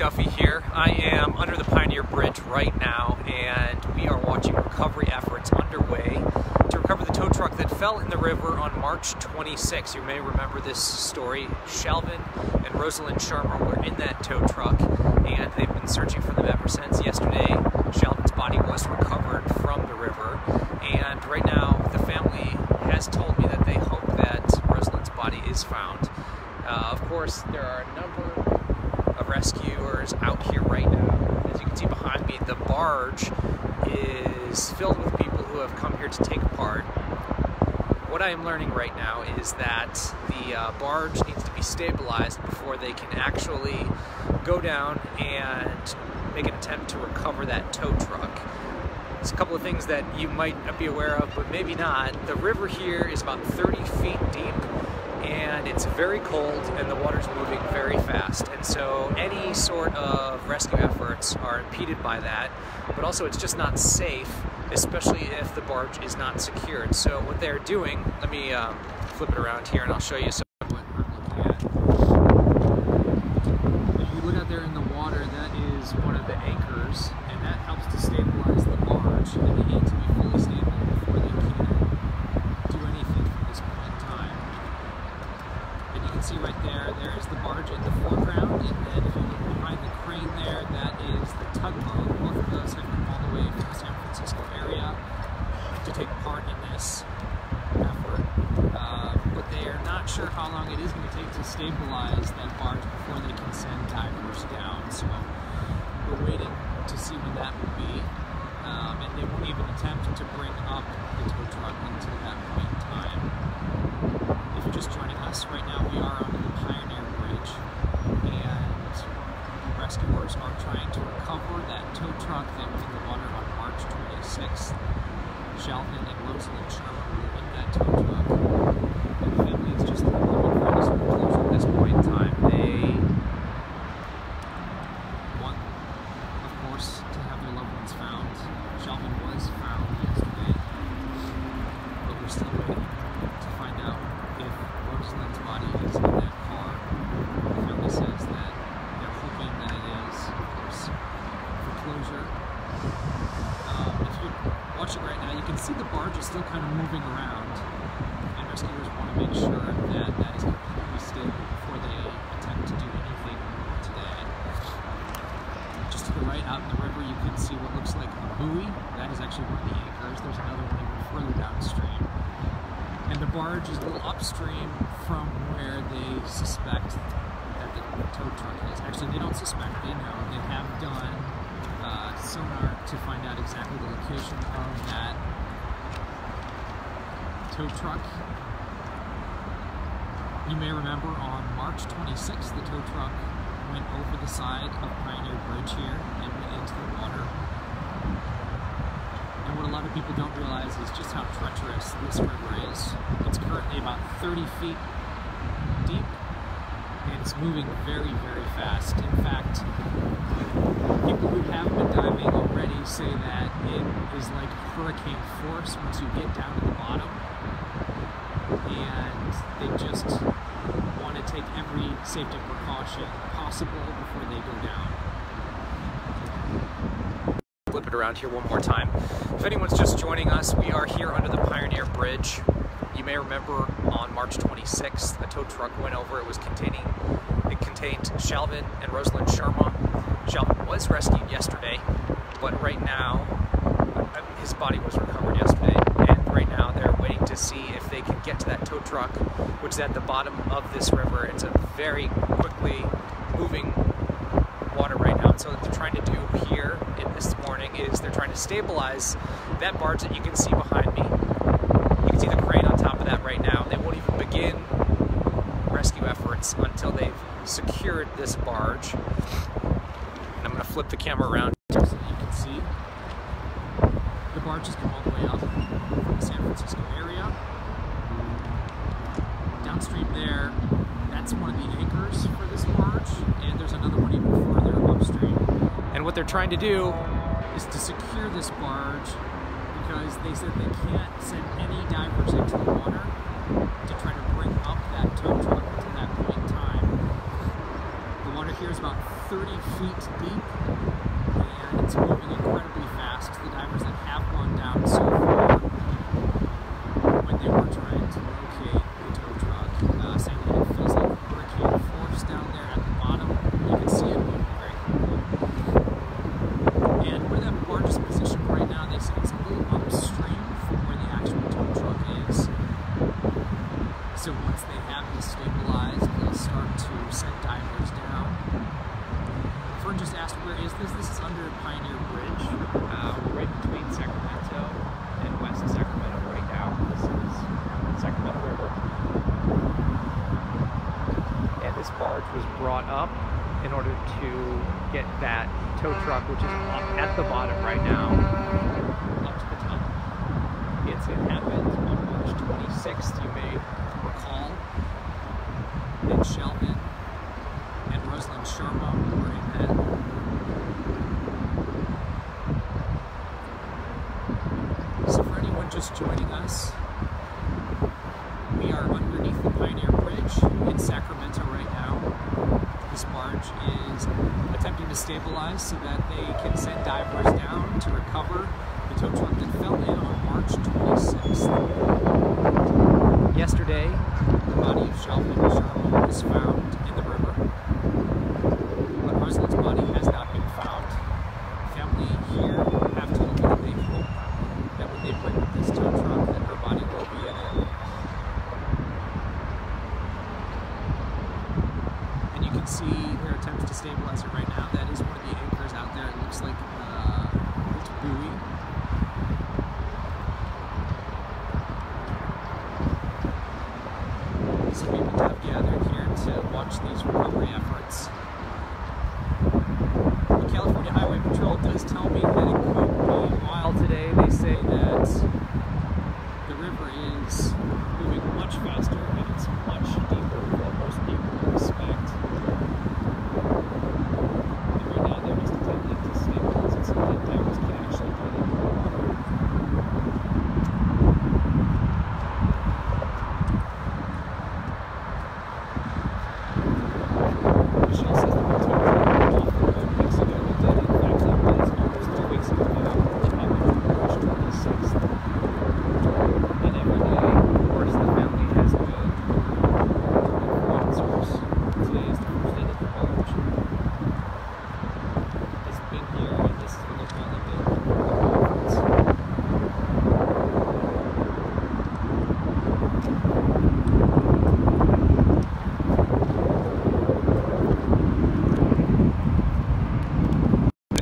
Duffy here. I am under the Pioneer Bridge right now, and we are watching recovery efforts underway to recover the tow truck that fell in the river on March 26. You may remember this story. Shalvin and Roselyn Sharma were in that tow truck, and they've been searching for them ever since. Yesterday, Shalvin's body was recovered from the river, and right now the family has told me that they hope that Roselyn's body is found. Of course, there are a number of rescuers out here right now. As you can see behind me, the barge is filled with people who have come here to take part. What I am learning right now is that the barge needs to be stabilized before they can actually go down and make an attempt to recover that tow truck. There's a couple of things that you might be aware of, but maybe not. The river here is about 30 feet deep, and it's very cold, and the water's moving very fast, and so any sort of rescue efforts are impeded by that, but also it's just not safe, especially if the barge is not secured. So what they're doing, let me flip it around here and I'll show you some of what I'm looking at. If you look out there in the water, that is one of the anchors, and that helps to stabilize the barge, and they need to be fully stable before they can do anything at this point in time. And you can see right there, there is the barge in the foreground, and then if you look behind the crane there, that is the tugboat. Both of those have come all the way from the San Francisco area to take part in this effort. But they are not sure how long it is going to take to stabilize that barge before they can send divers down. So we're waiting to see when that will be. And they won't even attempt to bring up the tow truck until that point in time. If you're just joining us, right now we are under the Pioneer Bridge, and rescuers are trying to recover that tow truck that was in the water on March 26th. Shalvin and Roselyn Sharma were in that tow truck, and the family is just looking for any sort of closure at this point in time. They want, of course, to have their loved ones found. Shalvin was found yesterday, but we're still waiting to find out if Roselyn's body is in that car. The family says that they're hoping that it is, of course, for closure. If you're watching right now, you can see the barge is still kind of moving around, and rescuers want to make sure that that is completely stable before they attempt to do anything today. Just to the right, out in the river, you can see what looks like a buoy. That is actually one of the anchors. There's another one even further downstream. And the barge is a little upstream from where they suspect that the tow truck is. Actually, they don't suspect, they know. They have done sonar to find out exactly the location of that tow truck. You may remember on March 26th, the tow truck went over the side of Pioneer Bridge here and went into the water. And what a lot of people don't realize is just how treacherous this river is. It's currently about 30 feet deep, and it's moving very, very fast. In fact, people who have been diving already say that it is like hurricane force once you get down to the bottom, and they just want to take every safety precaution possible before they go down. Flip it around here one more time. If anyone's just joining us, we are here under the Pioneer Bridge. You may remember on March 26th, a tow truck went over. It contained Shalvin and Roselyn Sharma. Shalvin was rescued yesterday, but right now, his body was recovered yesterday, and right now they're waiting to see if they can get to that tow truck, which is at the bottom of this river. It's a very quickly moving water right now, and so what they're trying to do here this morning is they're trying to stabilize that barge that you can see behind me. You can see the crane on top of that right now. They won't even begin rescue efforts until they've secured this barge. And I'm going to flip the camera around so that you can see. The barge has come all the way up from the San Francisco area. Downstream there, that's one of the anchors for this barge, and there's another one even further upstream. And what they're trying to do is to secure this barge, because they said they can't send any divers into the water to try to bring up that tow truck until that point in time. The water here is about 30 feet deep, and it's moving incredibly fast. The divers that have gone down so far, when they were trying to locate the tow truck, saying that it feels like hurricane force down there at the bottom. You can see it moving very quickly. And where that barge is positioned right now, they say it's a little upstream from where the actual tow truck is. So once they have this stabilized, they'll start to send divers down. Fern just asked, where is this? This is under Pioneer Bridge. We're right between Sacramento and West Sacramento right now. This is Sacramento River. And this barge was brought up in order to get that tow truck, which is up at the bottom right now, up to the top. It happened on March 26th, you may recall, that Shalvinesh and Roselyn Sharma were in that. So for anyone just joining us, we are underneath the Pioneer Bridge in Sacramento right now. This barge is attempting to stabilize so that they can send divers down to recover the tow truck that fell in on March 26th. Yesterday, the body of Shalvinesh Sharma was found in the river, but Roselyn's body has not been found. Family here have told me that they hope that when they bring up this tow truck, that her body will be in it. And you can see their attempts to stabilize it right now. That is one of the anchors out there. It looks like it's buoy. Some people have gathered here to watch these recovery efforts. The California Highway Patrol does tell me that it could be a while today. They say that the river is moving much faster and it's much deeper than most people expect. And right now they're just attempting to stabilize it so that divers can actually get it.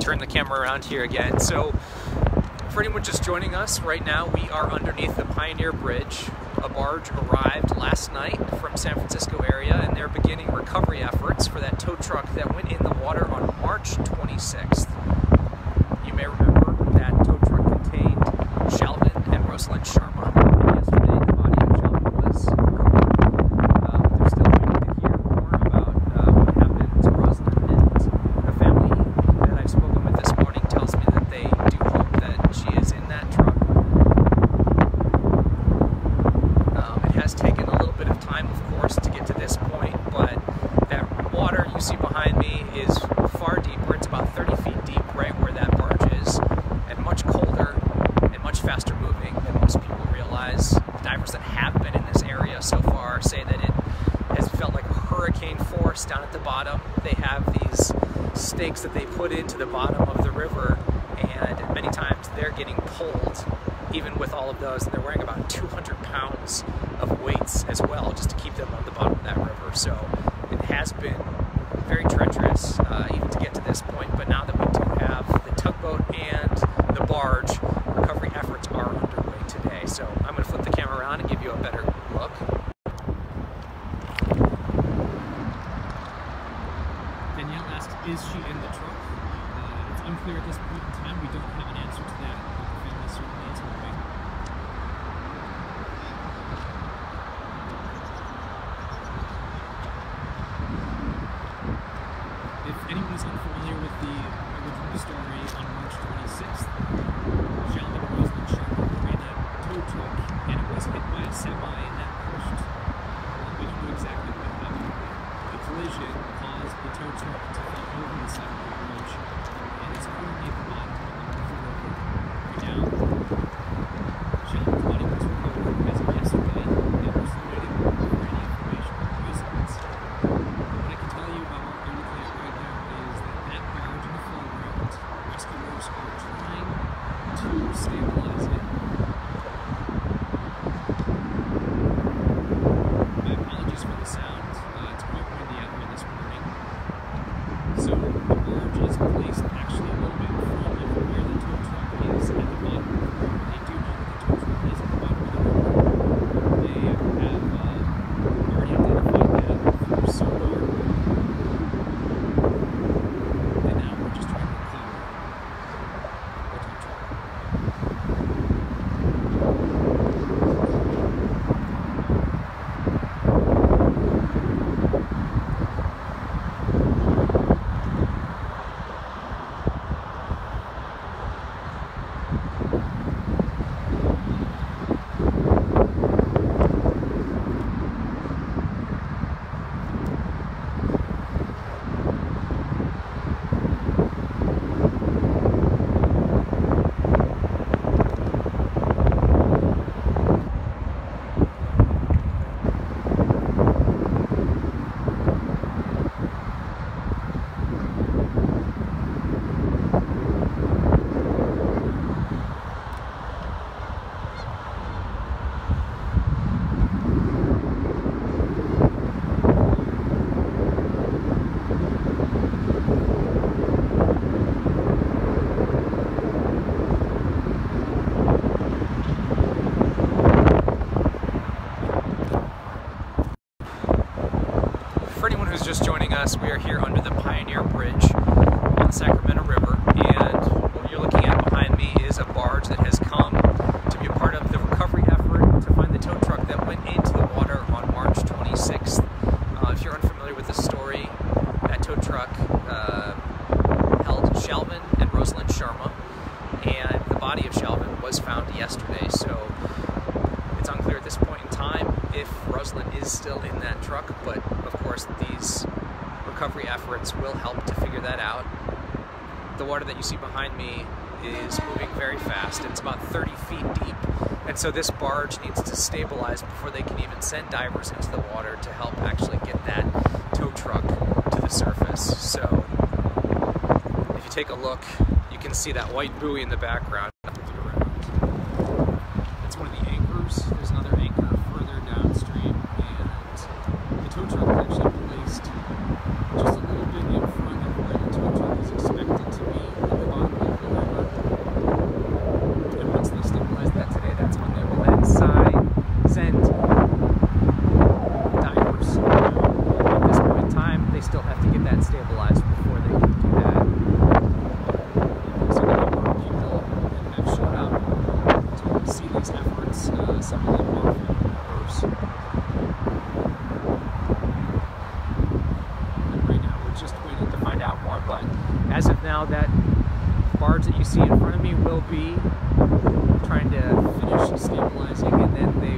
Turn the camera around here again. So for anyone just joining us right now, we are underneath the Pioneer Bridge. A barge arrived last night from San Francisco area, and they're beginning recovery efforts for that tow truck that went in the water on March 26th. You may remember that tow truck contained Shalvinesh and Roselyn Sharma. Yesterday, the body of Shalvinesh was recovered. They're still waiting to hear more about what happened to Roselyn, and the family that I've spoken with this morning tells me that they do hope that she is in that truck. It has taken a little bit of time, of course, to get to this point, but that water you see behind me is far deeper. It's about 30 feet deep right where that barge is, and much colder and much faster moving than most people realize. The divers that have been in this area so far say that it has felt like a hurricane force down at the bottom. They have these stakes that they put into the bottom of the river, and many times they're getting pulled even with all of those, and they're wearing about 200 pounds of weights as well just to keep them on the bottom of that river. So it has been very treacherous even to get to this point, but now that we do have the tugboat and the barge, recovery efforts are underway today. So I'm going to flip the camera around and give you a better look. Danielle asked, is she in the truck? It's unclear at this point in time. We don't have an answer to that. The family certainly is hoping. If anyone is unfamiliar with the original story, on March 26th, Shalvinesh and Roselyn Sharma were in a tow truck, and it was hit by a semi, and that pushed. We don't know exactly what happened. The collision caused the tow truck to get over the side of the bridge, and it's currently at the bottom of the river right now. Shalvine's body was recovered as of yesterday, and we're still waiting for any information on Roselyn's. What I can tell you about what we're looking at right now is that barge in the foreground, rescuers are trying to stabilize it. My apologies for the sound. It's quite windy out here this morning. So the barge is placed actually a little bit in front of where the tow truck is at the bottom of the river. They do know that the tow truck is at the bottom of the river. They have already identified that through sonar. And now we're just trying to recover the tow truck. For anyone who's just joining us, we are here under the Pioneer Bridge on the Sacramento River, and what you're looking at behind me is a barge that has come to be a part of the recovery effort to find the tow truck that went into the water on March 26th. If you're unfamiliar with the story, that tow truck held Shalvinesh and Roselyn Sharma, and the body of Shalvinesh was found yesterday, so it's unclear at this point in time if Roselyn is still in that truck, but of course these recovery efforts will help to figure that out. The water that you see behind me is moving very fast. It's about 30 feet deep, and so this barge needs to stabilize before they can even send divers into the water to help actually get that tow truck to the surface. So if you take a look, you can see that white buoy in the background. It's one of the anchors. There's another anchor further downstream, and the tow truck is actually placed just a little bit in front of where the tow truck is expected to be at the bottom of the river. And once they stabilize that today, that's when they will then send divers. At this point in time, they still have to get that stabilized before they can do that. So the number of people that have showed up to see these efforts, some of them are from members. And right now we're just waiting to find out more, but as of now, that barge that you see in front of me will be trying to finish stabilizing, and then they